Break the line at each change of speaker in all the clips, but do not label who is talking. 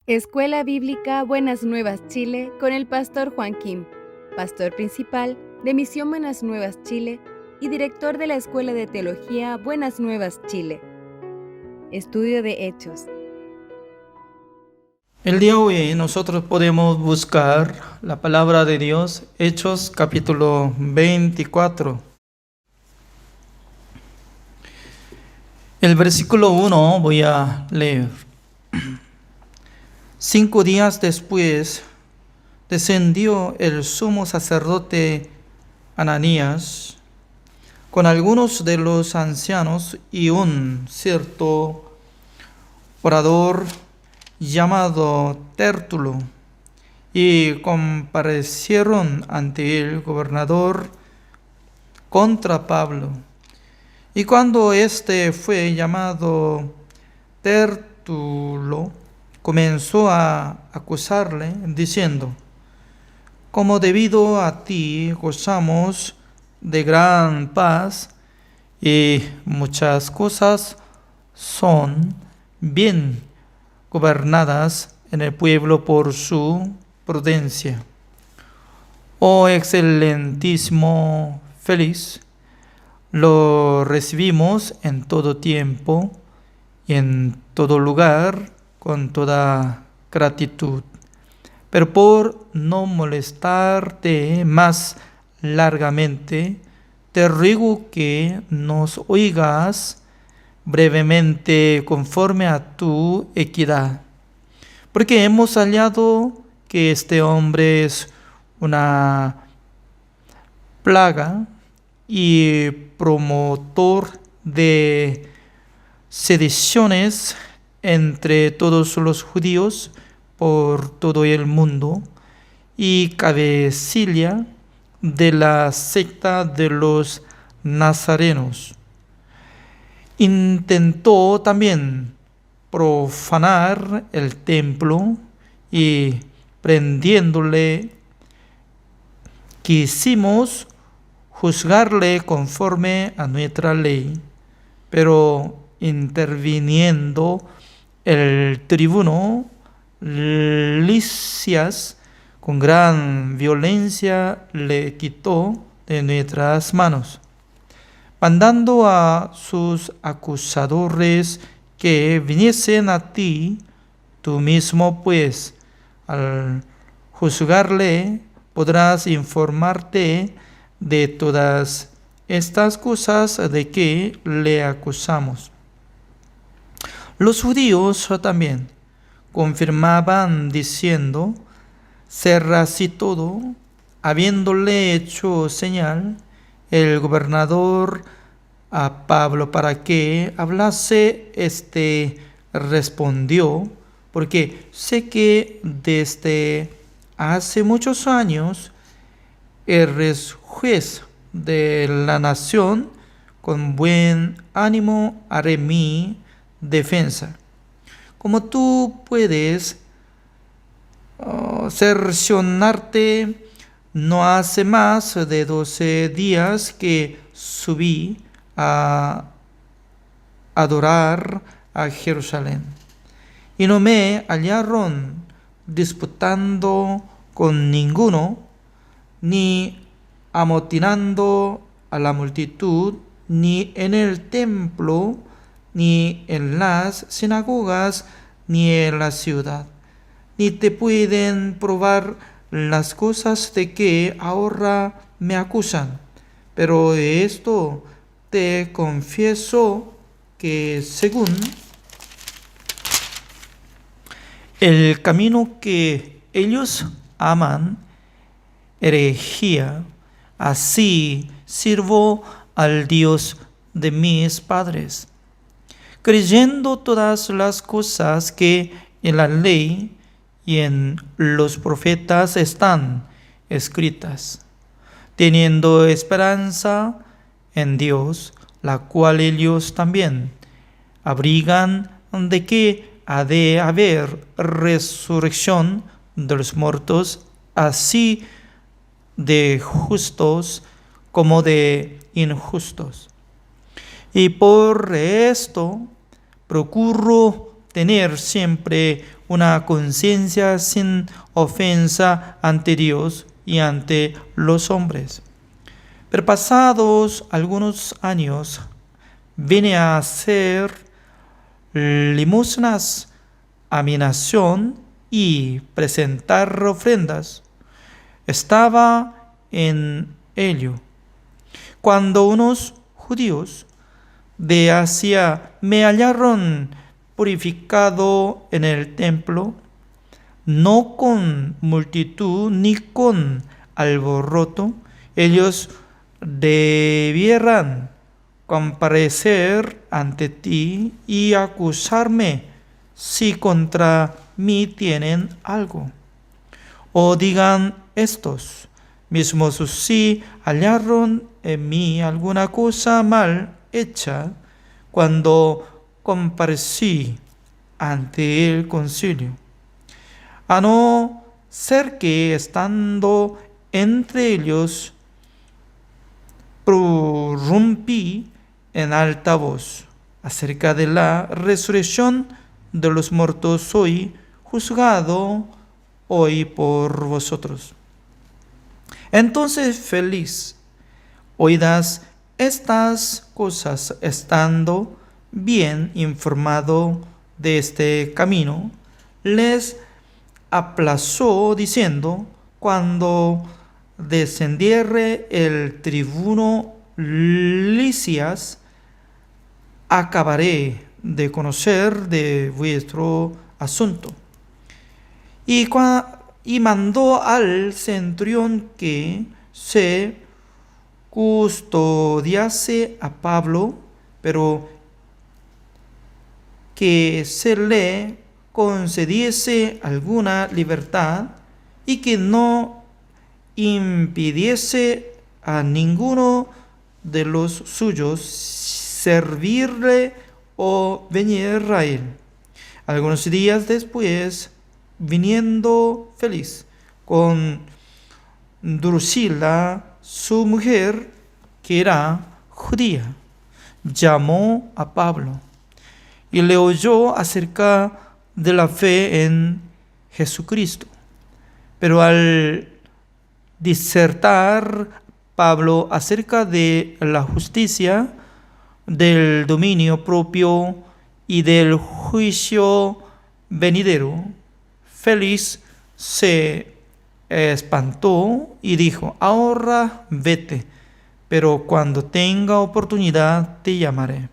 Escuela Bíblica Buenas Nuevas Chile con el pastor Juan Kim, pastor principal de Misión Buenas Nuevas Chile y director de la Escuela de Teología Buenas Nuevas Chile. Estudio de Hechos.
El día de hoy nosotros podemos buscar la palabra de Dios, Hechos capítulo 24. El versículo 1 voy a leer. 5 días después descendió el sumo sacerdote Ananías con algunos de los ancianos y un cierto orador llamado Tértulo, y comparecieron ante el gobernador contra Pablo. Y cuando éste fue llamado, Tértulo comenzó a acusarle, diciendo: como debido a ti gozamos de gran paz, y muchas cosas son bien gobernadas en el pueblo por su prudencia. Oh excelentísimo Félix, lo recibimos en todo tiempo y en todo lugar con toda gratitud. Pero por no molestarte más largamente, te ruego que nos oigas brevemente conforme a tu equidad, porque hemos hallado que este hombre es una plaga y promotor de sediciones entre todos los judíos por todo el mundo, y cabecilla de la secta de los nazarenos. Intentó también profanar el templo, y prendiéndole quisimos juzgarle conforme a nuestra ley, pero interviniendo el tribuno Lisias, con gran violencia le quitó de nuestras manos, mandando a sus acusadores que viniesen a ti. Tú mismo, pues, al juzgarle, podrás informarte de todas estas cosas de que le acusamos. Los judíos también confirmaban diciendo ser así todo. Habiéndole hecho señal el gobernador a Pablo para que hablase, respondió: porque sé que desde hace muchos años eres juez de la nación, con buen ánimo haré mi defensa. Como tú puedes cercionarte, no hace más de 12 días que subí a adorar a Jerusalén, y no me hallaron disputando con ninguno, ni amotinando a la multitud, ni en el templo, ni en las sinagogas, ni en la ciudad. Ni te pueden probar las cosas de que ahora me acusan. Pero esto te confieso, que según el camino que ellos aman, herejía, así sirvo al Dios de mis padres, creyendo todas las cosas que en la ley y en los profetas están escritas, teniendo esperanza en Dios, la cual ellos también abrigan, de que ha de haber resurrección de los muertos, así de justos como de injustos. Y por esto procuro tener siempre una conciencia sin ofensa ante Dios y ante los hombres. Pero pasados algunos años, vine a hacer limosnas a mi nación y presentar ofrendas. Estaba en ello cuando unos judíos de Asia me hallaron purificado en el templo, no con multitud ni con alboroto. Ellos debieran comparecer ante ti y acusarme si contra mí tienen algo. O digan estos mismos si hallaron en mí alguna cosa mal hecha cuando comparecí ante el concilio. A no ser que estando entre ellos prorrumpí en alta voz acerca de la resurrección de los muertos, soy juzgado hoy por vosotros. Entonces, feliz, oídas estas cosas, estando bien informado de este camino, les aplazó diciendo: cuando descendiere el tribuno Lisias, acabaré de conocer de vuestro asunto. Y mandó al centurión que se custodiase a Pablo, pero que se le concediese alguna libertad y que no impidiese a ninguno de los suyos servirle o venir a él. Algunos días después, viniendo Félix con Drusila, su mujer, que era judía, llamó a Pablo y le oyó acerca de la fe en Jesucristo. Pero al disertar Pablo acerca de la justicia, del dominio propio y del juicio venidero, Félix se espantó y dijo: ahora vete, pero cuando tenga oportunidad te llamaré.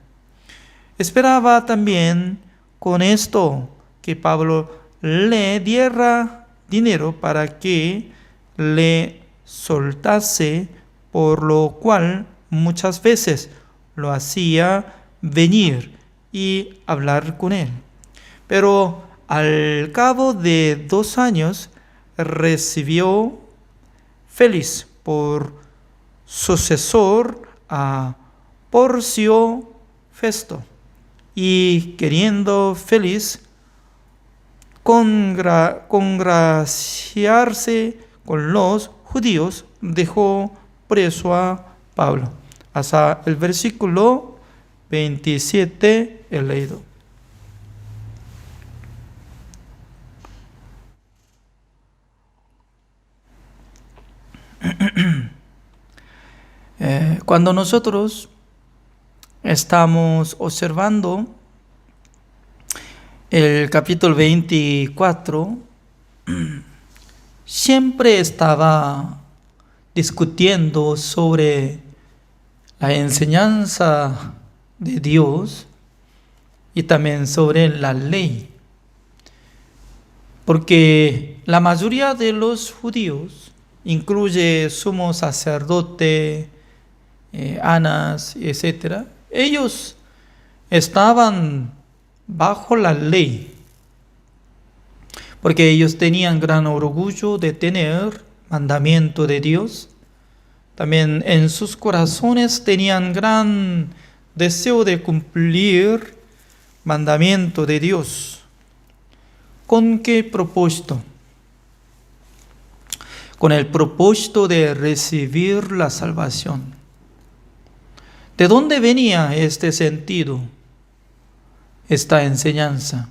Esperaba también con esto que Pablo le diera dinero para que le soltase, por lo cual muchas veces lo hacía venir y hablar con él. Pero al cabo de 2 años recibió Félix por sucesor a Porcio Festo, y queriendo Félix congraciarse con los judíos, dejó preso a Pablo. Hasta el versículo 27 he leído. Cuando nosotros estamos observando el capítulo 24, siempre estaba discutiendo sobre la enseñanza de Dios y también sobre la ley. Porque la mayoría de los judíos, incluye sumo sacerdote, Anás, etc., ellos estaban bajo la ley, porque ellos tenían gran orgullo de tener mandamiento de Dios. También en sus corazones tenían gran deseo de cumplir mandamiento de Dios. ¿Con qué propósito? Con el propósito de recibir la salvación. ¿De dónde venía este sentido, esta enseñanza?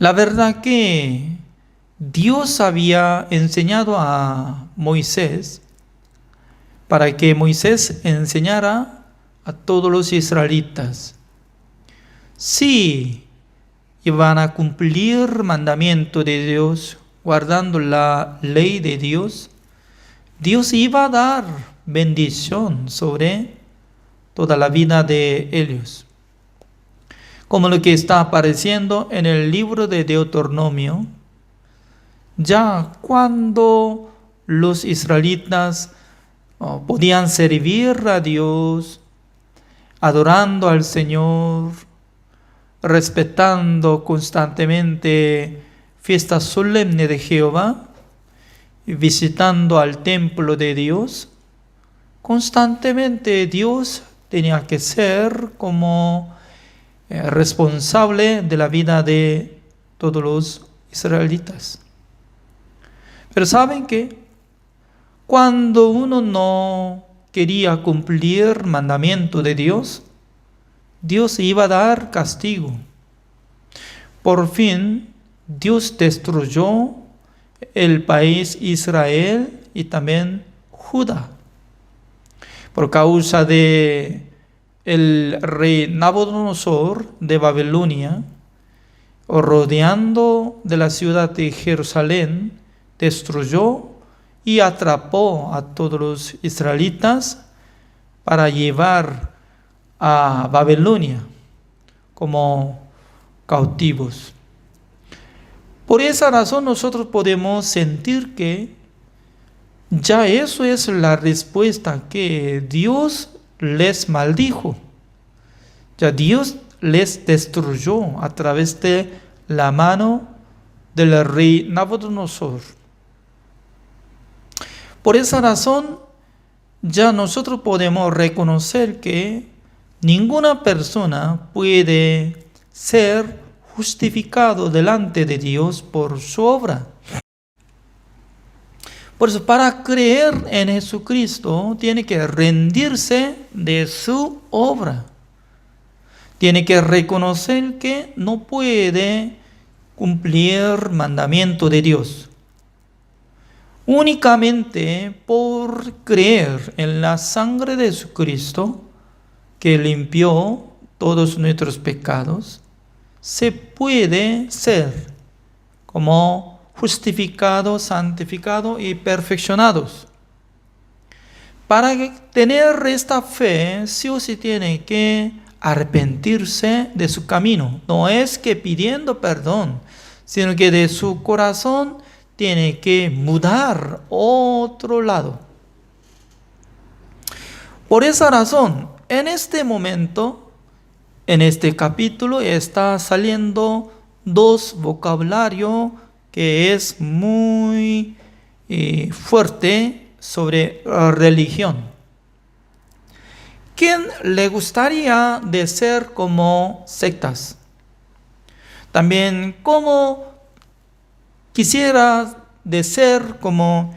La verdad que Dios había enseñado a Moisés para que Moisés enseñara a todos los israelitas. Si iban a cumplir el mandamiento de Dios, guardando la ley de Dios, Dios iba a dar bendición sobre toda la vida de ellos. Como lo que está apareciendo en el libro de Deuteronomio, ya cuando los israelitas podían servir a Dios, adorando al Señor, respetando constantemente fiesta solemne de Jehová, visitando al templo de Dios, constantemente Dios tenía que ser como responsable de la vida de todos los israelitas. Pero ¿saben qué? Cuando uno no quería cumplir el mandamiento de Dios, Dios iba a dar castigo. Por fin, Dios destruyó el país Israel y también Judá. Por causa de el rey Nabucodonosor de Babilonia, rodeando de la ciudad de Jerusalén, destruyó y atrapó a todos los israelitas para llevar a Babilonia como cautivos. Por esa razón nosotros podemos sentir que ya eso es la respuesta, que Dios les maldijo. Ya Dios les destruyó a través de la mano del rey Nabucodonosor. Por esa razón, ya nosotros podemos reconocer que ninguna persona puede ser justificado delante de Dios por su obra. Por eso, para creer en Jesucristo, tiene que rendirse de su obra. Tiene que reconocer que no puede cumplir el mandamiento de Dios. Únicamente por creer en la sangre de Jesucristo, que limpió todos nuestros pecados, se puede ser como justificados, santificados y perfeccionados. Para tener esta fe, sí o sí tiene que arrepentirse de su camino. No es que pidiendo perdón, sino que de su corazón tiene que mudar otro lado. Por esa razón, en este momento, en este capítulo, está saliendo dos vocabularios que es muy fuerte sobre religión. ¿Quién le gustaría de ser como sectas? También, ¿cómo quisiera de ser como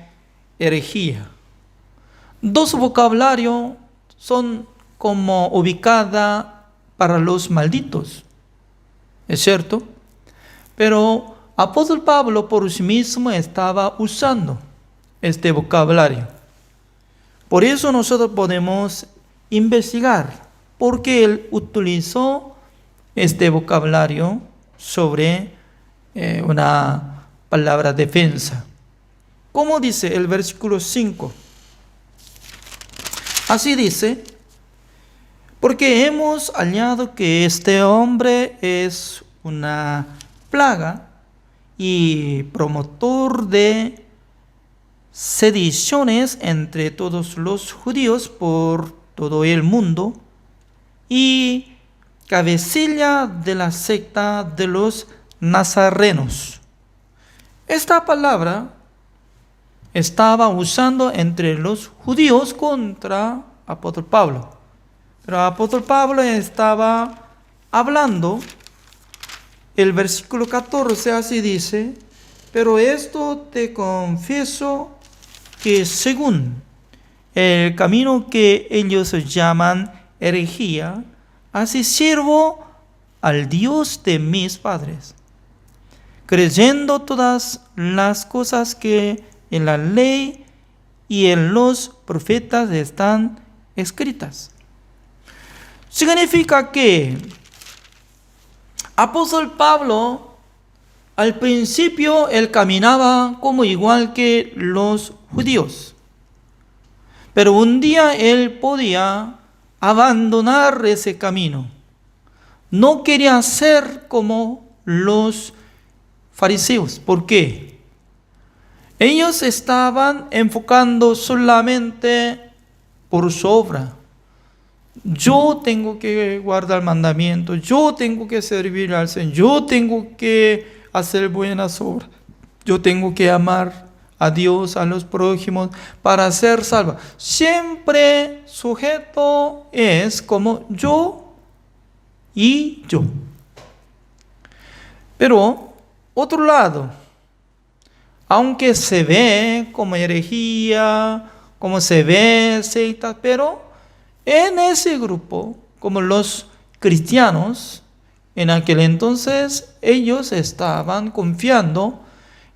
herejía? Dos vocabularios son como ubicada para los malditos, ¿es cierto? Pero apóstol Pablo por sí mismo estaba usando este vocabulario. Por eso nosotros podemos investigar por qué él utilizó este vocabulario sobre una palabra defensa. ¿Cómo dice el versículo 5? Así dice: porque hemos hallado que este hombre es una plaga y promotor de sediciones entre todos los judíos por todo el mundo y cabecilla de la secta de los nazarenos. Esta palabra estaba usando entre los judíos contra apóstol Pablo. Pero apóstol Pablo estaba hablando, el versículo 14 así dice: pero esto te confieso, que según el camino que ellos llaman herejía, así sirvo al Dios de mis padres. creyendo todas las cosas que en la ley y en los profetas están escritas. Significa que apóstol Pablo, al principio él caminaba como igual que los judíos, pero un día él podía abandonar ese camino. No quería ser como los fariseos. ¿Por qué? Ellos estaban enfocando solamente por su obra. Yo tengo que guardar mandamientos, yo tengo que servir al Señor, yo tengo que hacer buenas obras, yo tengo que amar a Dios, a los prójimos, para ser salvo. Siempre sujeto es como yo y yo. Pero, otro lado, aunque se ve como herejía, como se ve secta, pero en ese grupo, como los cristianos, en aquel entonces ellos estaban confiando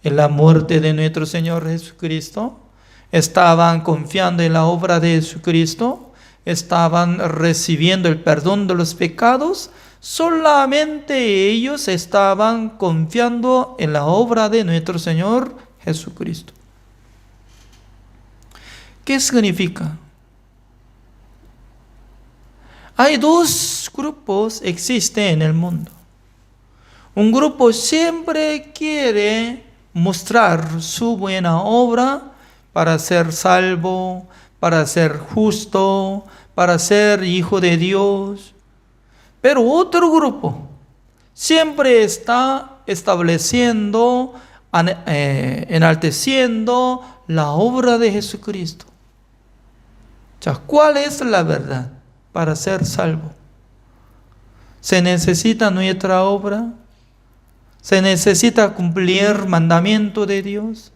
en la muerte de nuestro Señor Jesucristo, estaban confiando en la obra de Jesucristo, estaban recibiendo el perdón de los pecados. Solamente ellos estaban confiando en la obra de nuestro Señor Jesucristo. ¿Qué significa? Hay dos grupos existen en el mundo. Un grupo siempre quiere mostrar su buena obra para ser salvo, para ser justo, para ser hijo de Dios. Pero otro grupo siempre está estableciendo, enalteciendo la obra de Jesucristo. O sea, ¿cuál es la verdad para ser salvo? ¿Se necesita nuestra obra? ¿Se necesita cumplir mandamiento de Dios?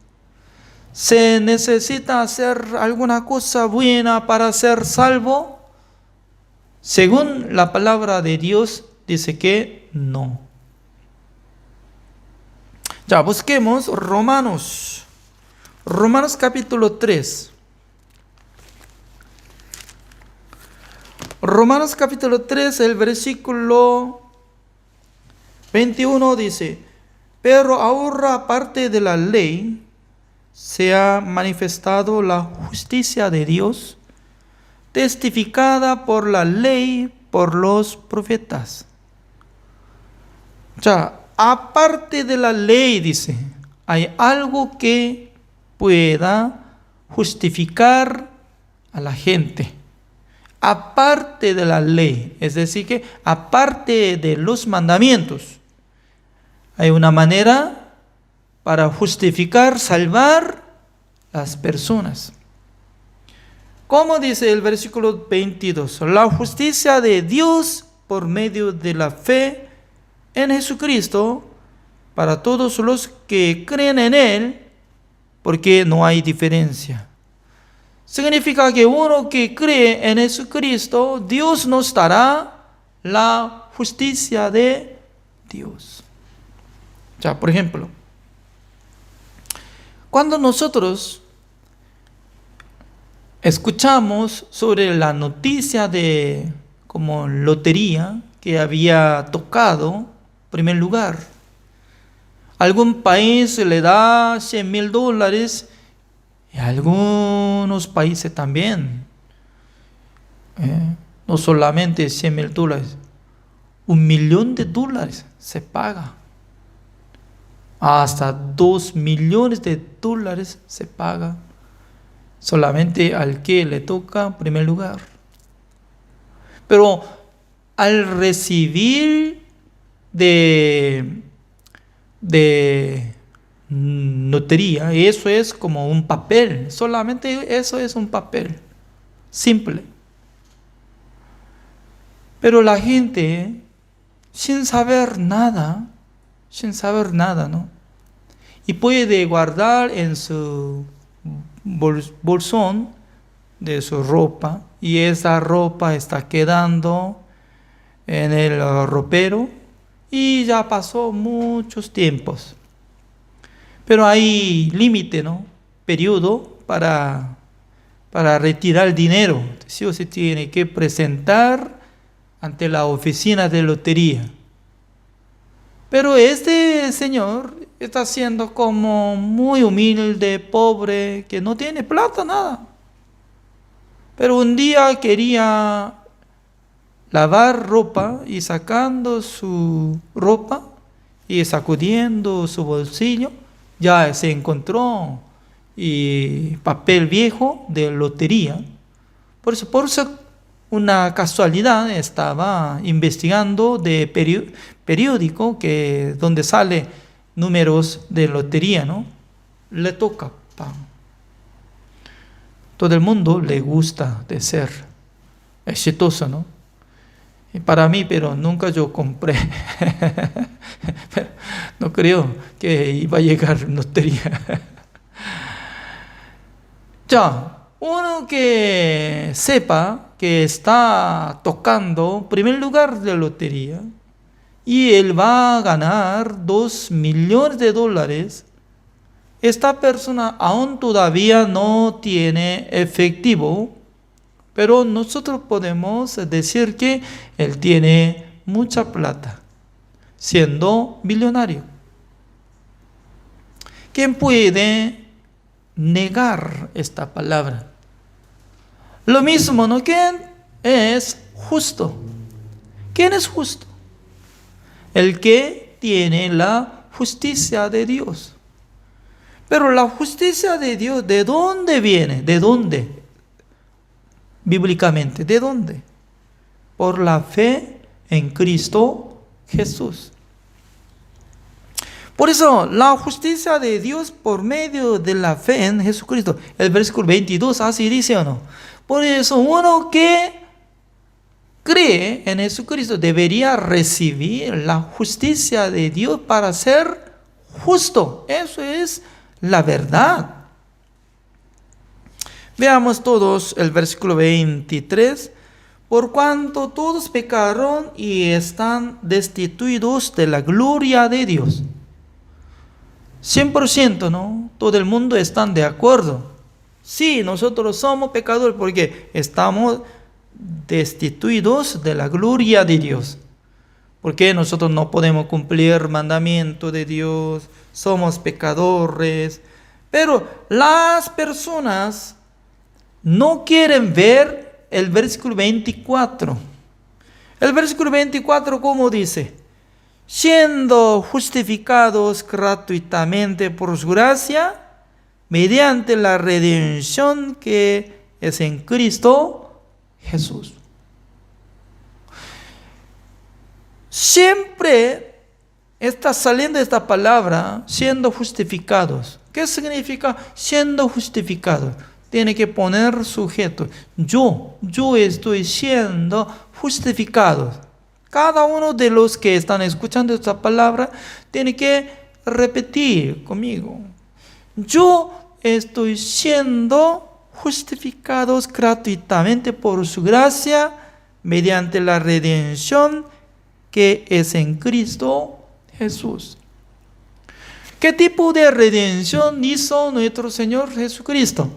¿Se necesita hacer alguna cosa buena para ser salvo? Según la palabra de Dios, dice que no. Ya, busquemos Romanos. Romanos capítulo 3. Romanos capítulo 3, el versículo 21 dice: pero ahora, aparte de la ley, se ha manifestado la justicia de Dios, testificada por la ley, por los profetas. O sea, aparte de la ley, dice, hay algo que pueda justificar a la gente. Aparte de la ley, es decir, que aparte de los mandamientos, hay una manera para justificar, salvar las personas. Como dice el versículo 22, la justicia de Dios por medio de la fe en Jesucristo para todos los que creen en Él, porque no hay diferencia. Significa que uno que cree en Jesucristo, Dios nos dará la justicia de Dios. Ya, por ejemplo, cuando nosotros escuchamos sobre la noticia de como lotería que había tocado primer lugar, algún país le da $100,000 y algunos países también, no solamente $100,000, $1,000,000 se paga. Hasta $2,000,000 se paga solamente al que le toca primer lugar. Pero al recibir de lotería, eso es como un papel, solamente eso es un papel simple. Pero la gente, sin saber nada, ¿no? Y puede guardar en su bolsón de su ropa, y esa ropa está quedando en el ropero y ya pasó muchos tiempos. Pero hay límite, ¿no? Periodo para retirar el dinero. Sí o sí tiene que presentar ante la oficina de lotería. Pero este señor está siendo como muy humilde, pobre, que no tiene plata, nada. Pero un día quería lavar ropa y sacando su ropa y sacudiendo su bolsillo, ya se encontró papel viejo de lotería. Por eso una casualidad estaba investigando de periódico donde sale números de lotería, ¿no? Le toca, ¡pam! Todo el mundo le gusta de ser exitoso, ¿no? Y para mí, pero nunca yo compré. No creo que iba a llegar lotería. Ya, uno que sepa que está tocando primer lugar de lotería y él va a ganar $2 millones, esta persona aún todavía no tiene efectivo, pero nosotros podemos decir que él tiene mucha plata, siendo millonario. ¿Quién puede negar esta palabra? Lo mismo, ¿no? ¿Quién es justo? ¿Quién es justo? El que tiene la justicia de Dios. Pero la justicia de Dios, ¿de dónde viene? ¿De dónde? Bíblicamente, ¿de dónde? Por la fe en Cristo Jesús. Por eso, la justicia de Dios por medio de la fe en Jesucristo. El versículo 22 así dice, ¿o no? Por eso, uno que cree en Jesucristo debería recibir la justicia de Dios para ser justo. Eso es la verdad. Veamos todos el versículo 23. Por cuanto todos pecaron y están destituidos de la gloria de Dios. 100%, ¿no? Todo el mundo está de acuerdo. Sí, nosotros somos pecadores porque estamos destituidos de la gloria de Dios. Porque nosotros no podemos cumplir el mandamiento de Dios, somos pecadores. Pero las personas no quieren ver el versículo 24. El versículo 24, ¿cómo dice? Siendo justificados gratuitamente por su gracia, mediante la redención que es en Cristo Jesús. Siempre está saliendo esta palabra, siendo justificados. ¿Qué significa siendo justificados? Tiene que poner sujeto. Yo estoy siendo justificado. Cada uno de los que están escuchando esta palabra tiene que repetir conmigo. Yo estoy siendo justificados gratuitamente por su gracia mediante la redención que es en Cristo Jesús. ¿Qué tipo de redención hizo nuestro Señor Jesucristo?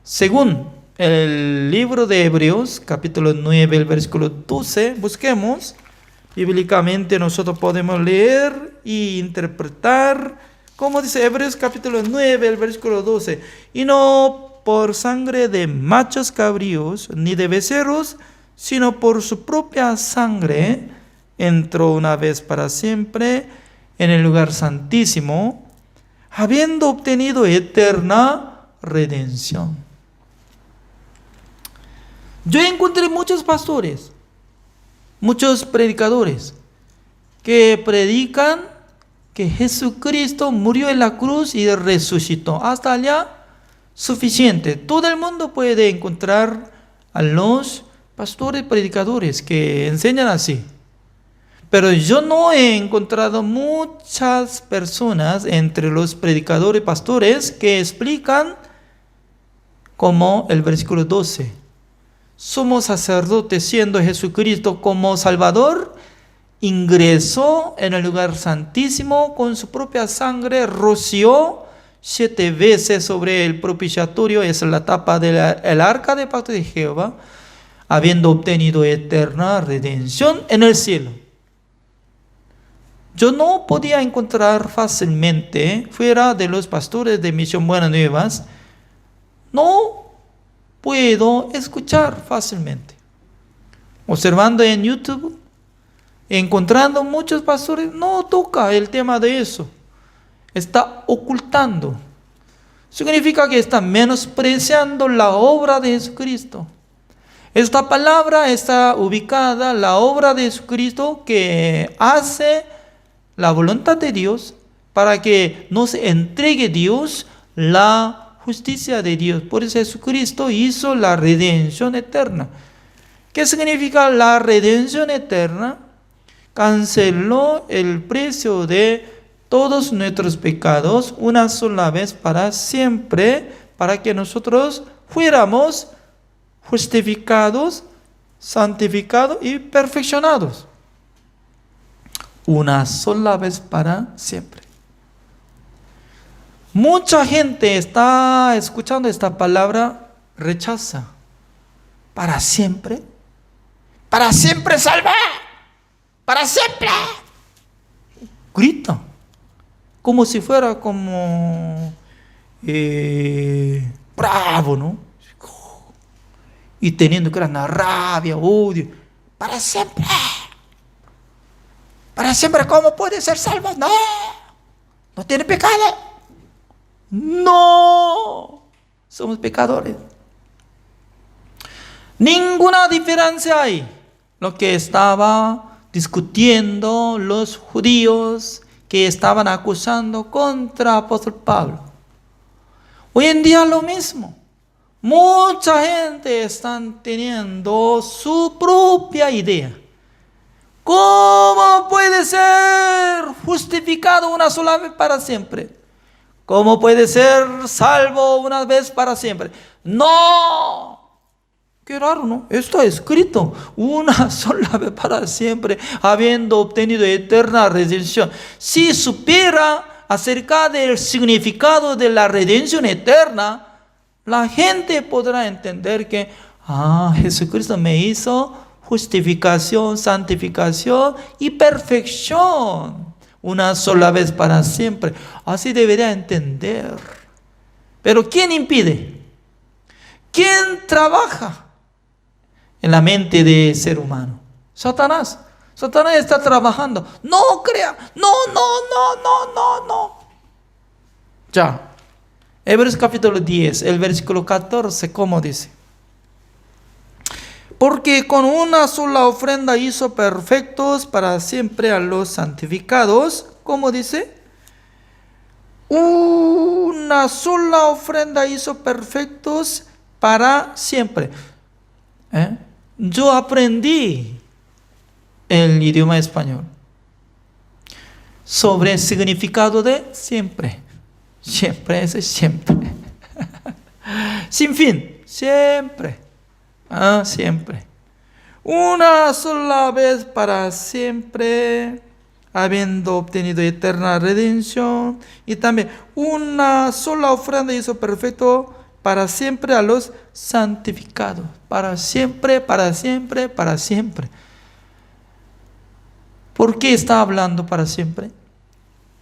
Según el libro de Hebreos, capítulo 9, el versículo 12, busquemos. Bíblicamente nosotros podemos leer e interpretar, como dice Hebreos capítulo 9, el versículo 12. Y no por sangre de machos cabríos, ni de becerros, sino por su propia sangre, entró una vez para siempre en el lugar santísimo, habiendo obtenido eterna redención. Yo encontré muchos pastores, muchos predicadores que predican que Jesucristo murió en la cruz y resucitó. Hasta allá, suficiente. Todo el mundo puede encontrar a los pastores predicadores que enseñan así. Pero yo no he encontrado muchas personas entre los predicadores pastores que explican como el versículo 12. Somos sacerdotes siendo Jesucristo como Salvador ingresó en el lugar santísimo con su propia sangre, roció 7 veces sobre el propiciatorio, es la tapa del arca de pacto de Jehová, habiendo obtenido eterna redención en el cielo. Yo no podía encontrar fácilmente, fuera de los pastores de Misión Buenas Nuevas, no puedo escuchar fácilmente. Observando en YouTube, encontrando muchos pastores, no toca el tema de eso. Está ocultando. Significa que está menospreciando la obra de Jesucristo. Esta palabra está ubicada, la obra de Jesucristo que hace la voluntad de Dios para que nos entregue Dios la justicia de Dios. Por eso Jesucristo hizo la redención eterna. ¿Qué significa la redención eterna? Canceló el precio de todos nuestros pecados una sola vez para siempre, para que nosotros fuéramos justificados, santificados y perfeccionados. Una sola vez para siempre. Mucha gente está escuchando esta palabra, rechaza. ¿Para siempre? ¿Para siempre salvar? ¡Para siempre! Grita. Como si fuera como bravo, ¿no? Y teniendo gran rabia, odio. ¡Para siempre! ¿Para siempre cómo puede ser salvo? ¡No! ¿No tiene pecado? ¡No! Somos pecadores. Ninguna diferencia hay. Lo que estaba discutiendo los judíos que estaban acusando contra el apóstol Pablo. Hoy en día lo mismo. Mucha gente está teniendo su propia idea. ¿Cómo puede ser justificado una sola vez para siempre? ¿Cómo puede ser salvo una vez para siempre? ¡No! Qué raro, ¿no? Está escrito, una sola vez para siempre, habiendo obtenido eterna redención. Si supiera acerca del significado de la redención eterna, la gente podrá entender que, Jesucristo me hizo justificación, santificación y perfección. Una sola vez para siempre. Así debería entender. Pero ¿quién impide? ¿Quién trabaja en la mente de ser humano? Satanás. Satanás está trabajando. No crea. No. Ya. Hebreos capítulo 10, el versículo 14, ¿cómo dice? Porque con una sola ofrenda hizo perfectos para siempre a los santificados. ¿Cómo dice? Una sola ofrenda hizo perfectos para siempre. Yo aprendí el idioma español sobre el significado de siempre. Siempre es siempre. Sin fin, siempre. Siempre. Una sola vez para siempre, habiendo obtenido eterna redención. Y también una sola ofrenda hizo perfecto para siempre a los santificados. Para siempre, para siempre, para siempre. ¿Por qué está hablando para siempre?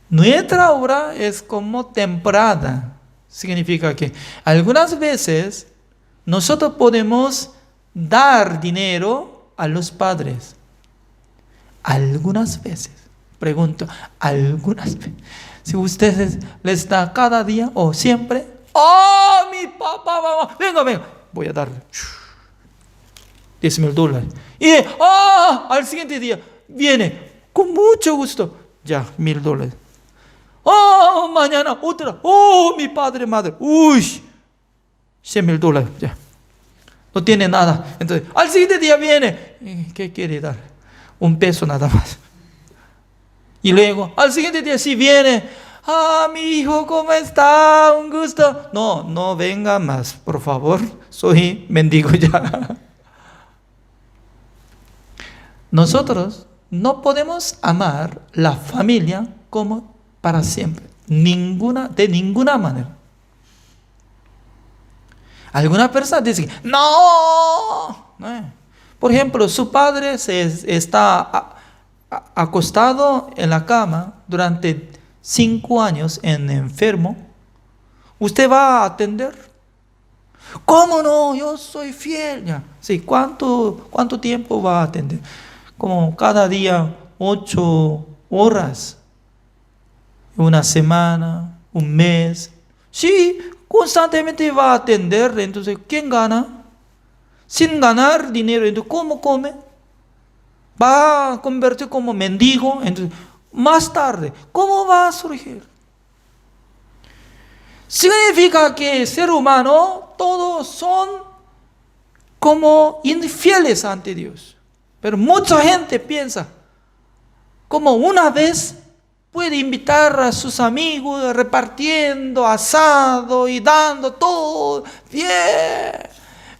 Nuestra obra es como temporada. Significa que algunas veces nosotros podemos dar dinero a los padres. Algunas veces. Pregunto, algunas veces. Si ustedes les da cada día o siempre. Mi papá, mamá, venga. Voy a darle $10,000. Y al siguiente día viene con mucho gusto. Ya, $1,000. Mañana otra. Mi padre, madre. $100,000. Ya. No tiene nada. Entonces, al siguiente día viene. ¿Qué quiere dar? $1 nada más. Y luego, al siguiente día sí viene. Mi hijo, ¿cómo está? Un gusto. No venga más, por favor. Soy mendigo ya. Nosotros no podemos amar la familia como para siempre. De ninguna manera. Algunas personas dicen, no. Por ejemplo, su padre está acostado en la cama durante 5 años enfermo. ¿Usted va a atender? ¿Cómo no? Yo soy fiel. Ya. Sí, ¿cuánto tiempo va a atender? Como cada día 8 horas. Una semana, un mes. Sí, constantemente va a atender. Entonces, ¿quién gana? Sin ganar dinero, entonces, ¿cómo come? Va a convertir como mendigo. Entonces, más tarde, ¿cómo va a surgir? Significa que ser humano, todos son como infieles ante Dios. Pero mucha gente piensa, como una vez puede invitar a sus amigos repartiendo asado y dando todo. Bien,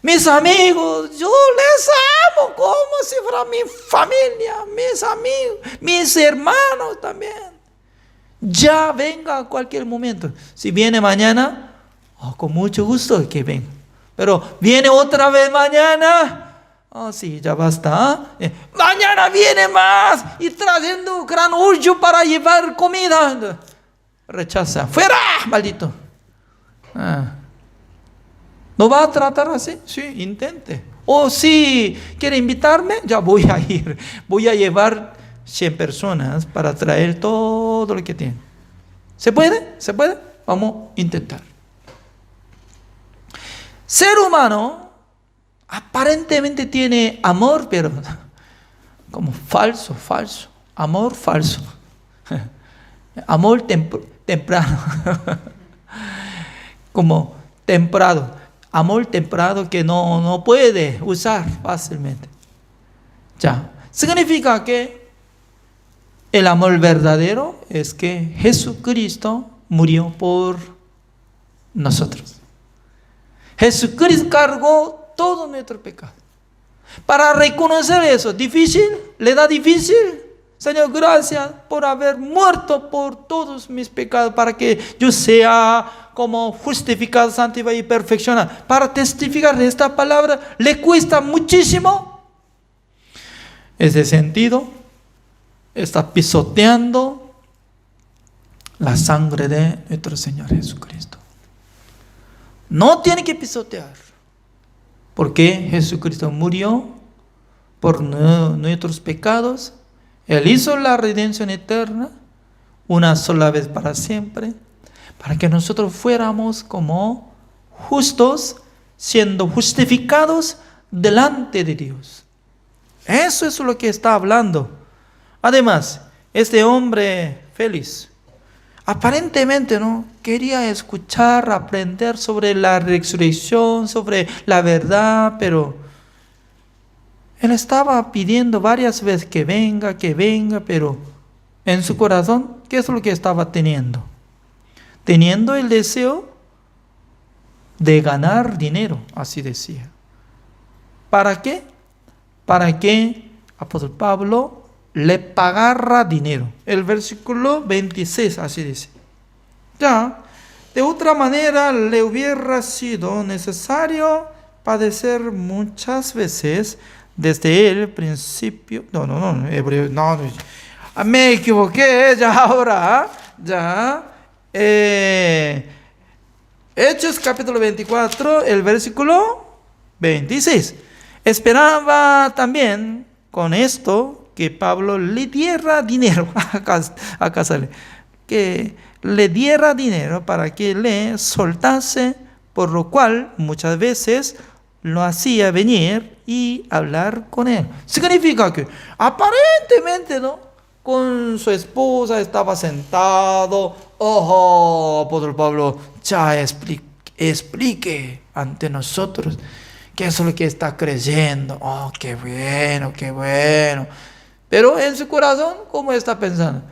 mis amigos, yo les amo como si fuera mi familia, mis amigos, mis hermanos también. Ya venga a cualquier momento. Si viene mañana, con mucho gusto que venga. Pero viene otra vez mañana. Sí, ya basta. Mañana viene más y trayendo gran orgullo para llevar comida. Rechaza. ¡Fuera, maldito! ¿No va a tratar así? Sí, intente. O si quiere invitarme, ya voy a ir. Voy a llevar 100 personas para traer todo lo que tiene. ¿Se puede? ¿Se puede? Vamos a intentar. Ser humano aparentemente tiene amor, pero como falso. Amor falso. Amor temprano. Como temprano. Amor temprano que no puede usar fácilmente. Ya. Significa que el amor verdadero es que Jesucristo murió por nosotros. Jesucristo cargó todo nuestro pecado. Para reconocer eso, ¿difícil? ¿Le da difícil? Señor, gracias por haber muerto por todos mis pecados, para que yo sea como justificado, santificado y perfeccionado. Para testificar de esta palabra, ¿le cuesta muchísimo? Ese sentido, está pisoteando la sangre de nuestro Señor Jesucristo. No tiene que pisotear, porque Jesucristo murió por nuestros pecados. Él hizo la redención eterna, una sola vez para siempre, para que nosotros fuéramos como justos, siendo justificados delante de Dios. Eso es lo que está hablando. Además, este hombre feliz, aparentemente no quería escuchar, aprender sobre la resurrección, sobre la verdad, pero él estaba pidiendo varias veces que venga, pero en su corazón, ¿qué es lo que estaba teniendo? Teniendo el deseo de ganar dinero, así decía. ¿Para qué? Para que apóstol Pablo le pagara dinero. El versículo 26 así dice. Ya, de otra manera le hubiera sido necesario padecer muchas veces desde el principio. No, hebreo, no. Me equivoqué, ya ahora, ya. Hechos capítulo 24, el versículo 26. Esperaba también con esto que Pablo le diera dinero, acá sale, que le diera dinero para que le soltase, por lo cual muchas veces lo hacía venir y hablar con él. Significa que aparentemente, ¿no?, con su esposa estaba sentado. Apóstol Pablo, ya explique ante nosotros qué es lo que está creyendo. Qué bueno. Pero en su corazón, ¿cómo está pensando?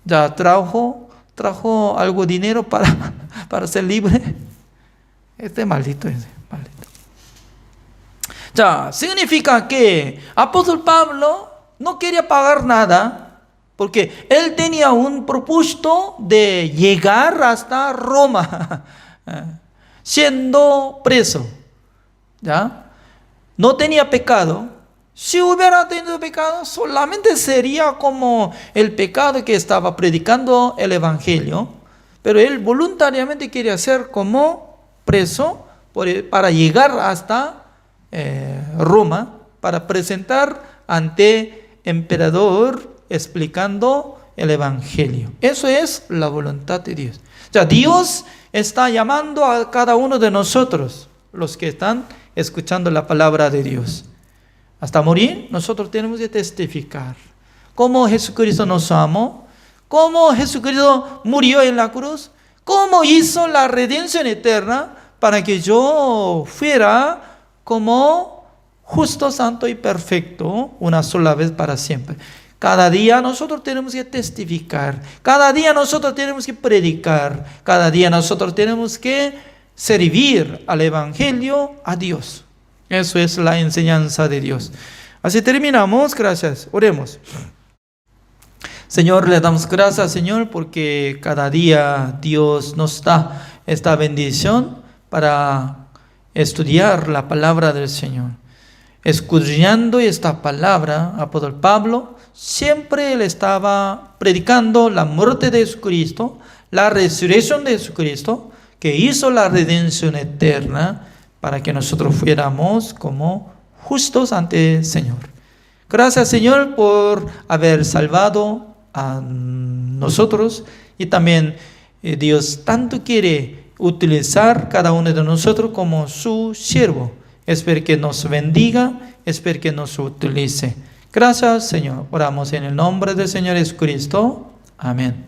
Ya trajo algo dinero para ser libre. Maldito. Ya, significa que apóstol Pablo no quería pagar nada, porque él tenía un propósito de llegar hasta Roma, siendo preso, ¿ya? No tenía pecado. Si hubiera tenido pecado, solamente sería como el pecado que estaba predicando el Evangelio, pero él voluntariamente quería ser como preso para llegar hasta Roma, para presentar ante emperador explicando el Evangelio. Eso es la voluntad de Dios. O sea, Dios está llamando a cada uno de nosotros, los que están escuchando la palabra de Dios. Hasta morir, nosotros tenemos que testificar cómo Jesucristo nos amó, cómo Jesucristo murió en la cruz, cómo hizo la redención eterna para que yo fuera como justo, santo y perfecto una sola vez para siempre. Cada día nosotros tenemos que testificar, cada día nosotros tenemos que predicar, cada día nosotros tenemos que servir al Evangelio, a Dios. Eso es la enseñanza de Dios. Así terminamos. Gracias. Oremos. Señor, le damos gracias, Señor, porque cada día Dios nos da esta bendición para estudiar la palabra del Señor. Escudriñando esta palabra, apóstol Pablo, siempre él estaba predicando la muerte de Jesucristo, la resurrección de Jesucristo, que hizo la redención eterna para que nosotros fuéramos como justos ante el Señor. Gracias, Señor, por haber salvado a nosotros, y también Dios tanto quiere utilizar cada uno de nosotros como su siervo. Espero que nos bendiga, espero que nos utilice. Gracias, Señor. Oramos en el nombre del Señor Jesucristo. Amén.